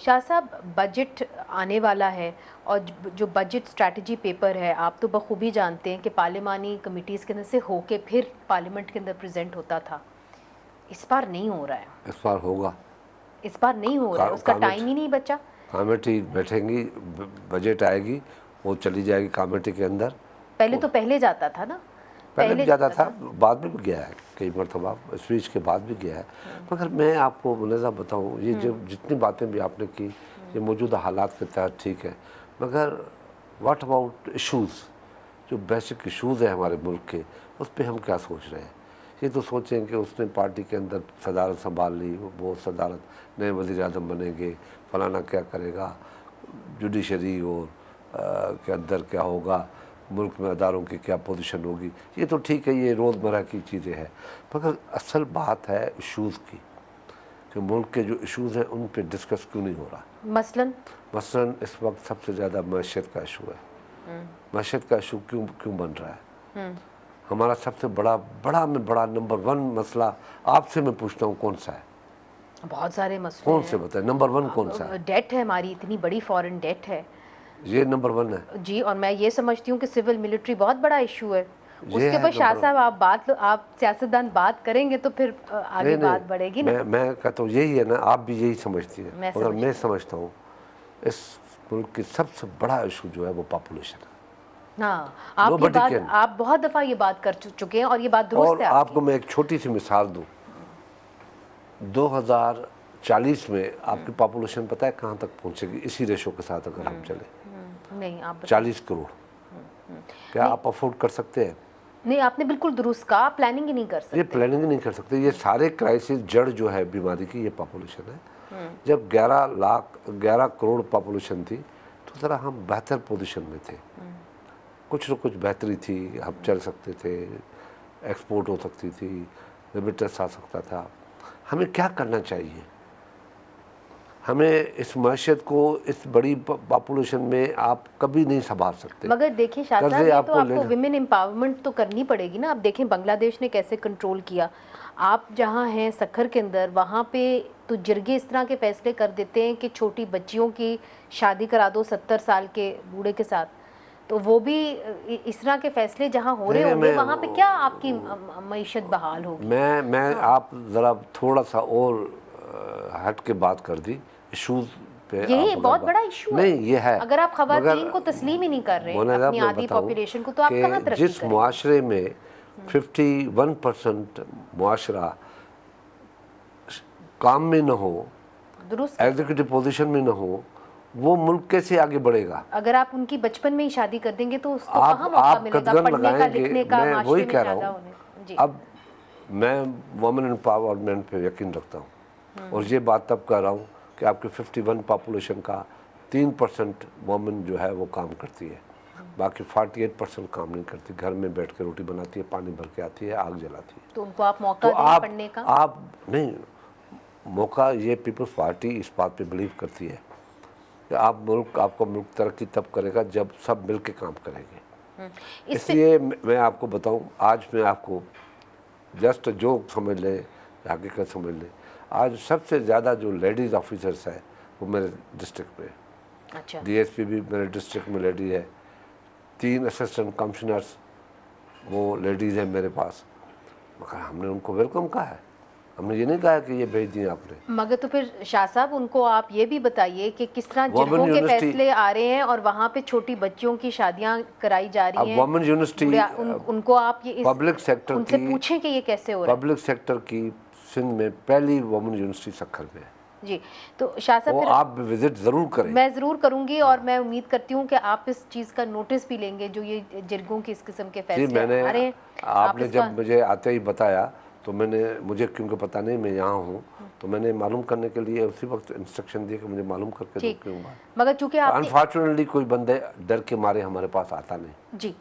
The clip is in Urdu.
شاہ صاحب بجٹ آنے والا ہے اور جو بجٹ اسٹریٹجی پیپر ہے آپ تو بخوبی جانتے ہیں کہ پارلیمانی کمیٹیز کے اندر سے ہو کے پھر پارلیمنٹ کے اندر پریزنٹ ہوتا تھا. اس بار نہیں ہو رہا ہے. اس بار ہوگا. اس بار نہیں ہو رہا ہے. اس کا ٹائم ہی نہیں بچا. کمیٹی بیٹھیں گی, بجٹ آئے گی, وہ چلی جائے گی کمیٹی کے اندر. پہلے تو پہلے جاتا تھا نا. پہلے بھی جاتا تھا, بعد میں بھی گیا ہے کئی مرتبہ, اسپیچ کے بعد بھی گیا ہے. مگر میں آپ کو ملحظہ بتاؤں, یہ جو جتنی باتیں بھی آپ نے کی یہ موجودہ حالات کے تحت ٹھیک ہے, مگر واٹ اباؤٹ ایشوز, جو بیسک ایشوز ہیں ہمارے ملک کے, اس پہ ہم کیا سوچ رہے ہیں؟ یہ تو سوچیں کہ اس نے پارٹی کے اندر صدارت سنبھال لی, وہ صدارت نئے وزیر اعظم بنیں گے, فلانا کیا کرے گا, جوڈیشری اور کے اندر کیا ہوگا, ملک میں اداروں کی کیا پوزیشن ہوگی, یہ تو ٹھیک ہے, یہ روزمرہ کی چیزیں ہیں. مگر اصل بات ہے ایشوز کی, کہ ملک کے جو ایشوز ہیں ان پہ ڈسکس کیوں نہیں ہو رہا. مثلاً اس وقت سب سے زیادہ معیشت کا ایشو ہے. معیشت کا ایشو کیوں بن رہا ہے؟ ہمارا سب سے بڑا نمبر 1 مسئلہ آپ سے میں پوچھتا ہوں کون سا ہے؟ بہت سارے مسئلے کون سے بتائیں, نمبر 1 کون سا ہے؟ ڈیٹ ہے, ہماری اتنی بڑی فورن ڈیٹ ہے. یہ نمبر 1 ہے جی, اور میں یہ سمجھتی ہوں کہ سول ملٹری بہت بڑا ایشو ہے. اس یہ کے اوپر شاہ صاحب آپ سیاستدان بات کریں گے تو پھر آگے بات بڑھے گی نا. میں کہتا ہوں یہی ہے نا, آپ بھی یہی سمجھتی ہیں, مگر میں سمجھتا ہوں اس ملک کی سب سے بڑا ایشو جو ہے وہ پاپولیشن ہے. ہاں, آپ بہت دفعہ یہ بات کر چکے ہیں اور یہ بات درست ہے. اور آپ کو میں ایک چھوٹی سی مثال دوں, 2040 میں آپ کی پاپولیشن پتہ ہے کہاں تک پہنچے گی اسی ریشو کے ساتھ اگر ہم چلیں؟ نہیں, آپ 40 کروڑ. کیا آپ افورڈ کر سکتے ہیں؟ نہیں, آپ نے بالکل درست کہا, آپ پلاننگ ہی نہیں کر سکتے. یہ پلاننگ نہیں کر سکتے. یہ سارے کرائسس جڑ جو ہے بیماری کی یہ پاپولیشن ہے. جب 11 کروڑ پاپولیشن تھی تو ذرا ہم بہتر پوزیشن میں تھے, کچھ نہ کچھ بہتری تھی, ہم چل سکتے تھے, ایکسپورٹ ہو سکتی تھی, ریمیٹنس آ سکتا تھا. ہمیں کیا کرنا چاہیے؟ ہمیں اس معیشت کو اس بڑی پاپولیشن میں آپ کبھی نہیں سنبھال سکتے. مگر دیکھیں شاہ صاحب, یہ تو آپ کو ویمن امپاورمنٹ تو کرنی پڑے گی نا. آپ دیکھیں بنگلہ دیش نے کیسے کنٹرول کیا. آپ جہاں ہیں سکھر کے اندر, وہاں پہ تو جرگے اس طرح کے فیصلے کر دیتے ہیں کہ چھوٹی بچیوں کی شادی کرا دو 70 سال کے بوڑھے کے ساتھ. تو وہ بھی اس طرح کے فیصلے جہاں ہو رہے ہوں گے وہاں پہ کیا آپ کی معیشت بحال ہوگی؟ میں آپ ذرا تھوڑا سا اور ہٹ کے بات کر دی ایشوز پہ. یہی بہت بڑا ایشو ہے. نہیں, یہ ہے, اگر آپ خواتین کو تسلیم ہی نہیں کر رہے اپنی آدھی پاپولیشن کو, تو آپ کہاں ترقی کریں؟ جس معاشرے میں 51% معاشرہ کام میں نہ ہو, ایگزیکٹو پوزیشن میں نہ ہو, وہ ملک کیسے آگے بڑھے گا؟ اگر آپ ان کی بچپن میں ہی شادی کر دیں گے تو اس کو کہاں موقع ملے گا پڑھنے کا, لکھنے کا, معاشرے میں زیادہ ہونے کا. اب میں وومن امپاورمنٹ پہ یقین رکھتا ہوں, اور یہ بات تب کر رہا ہوں کہ آپ کے 51 پاپولیشن کا 3% وومن جو ہے وہ کام کرتی ہے, باقی 48% کام نہیں کرتی. گھر میں بیٹھ کے روٹی بناتی ہے, پانی بھر کے آتی ہے, آگ جلاتی ہے. تو ان کو آپ موقع دیں پڑھنے کا. آپ نہیں, موقع یہ پیپلز پارٹی اس بات پہ بلیو کرتی ہے کہ آپ کو ملک ترقی تب کرے گا جب سب مل کے کام کریں گے. اس لیے میں آپ کو بتاؤں, آج میں آپ کو جسٹ جوک سمجھ لیں, حقیقت سمجھ لیں, آج سب سے زیادہ جو لیڈیز آفیسرس ہیں وہ میرے ڈسٹرکٹ میں. ڈی ایس پی بھی میرے ڈسٹرکٹ میں لیڈی ہے, 3 اسسٹنٹ کمشنرز وہ لیڈیز ہیں میرے پاس. مگر ہم نے ان کو ویلکم کہا ہے, ہم نے یہ نہیں کہا کہ یہ بھیج دیں آپ نے. مگر تو پھر شاہ صاحب ان کو آپ یہ بھی بتائیے کہ کس طرح جرگوں کے فیصلے آ رہے ہیں اور وہاں پہ چھوٹی بچیوں کی شادیاں کرائی جا رہی ہیں. وومن یونیورسٹی ان کو آپ یہ پبلک سیکٹر ان سے پوچھیں کہ یہ کیسے ہو رہا ہے. پبلک سیکٹر کی سندھ میں پہلی وومن یونیورسٹی سکھر میں ہے. جی, تو شاہ صاحب پھر آپ وزٹ ضرور کریں. میں ضرور کروں گی, اور میں امید کرتی ہوں کہ آپ اس چیز کا نوٹس بھی لیں گے جو یہ جرگوں کی اس قسم کے فیصلے آ رہے ہیں. آپ نے جب مجھے آتے ہی بتایا تو مجھے کیونکہ پتہ نہیں میں یہاں ہوں, تو میں نے معلوم کرنے کے لیے اسی وقت انسٹرکشن دیے کہ مجھے معلوم کر کے دو کیوں. مگر چونکہ انفارچونیٹلی کوئی بندے ڈر کے مارے ہمارے پاس آتا نہیں. جی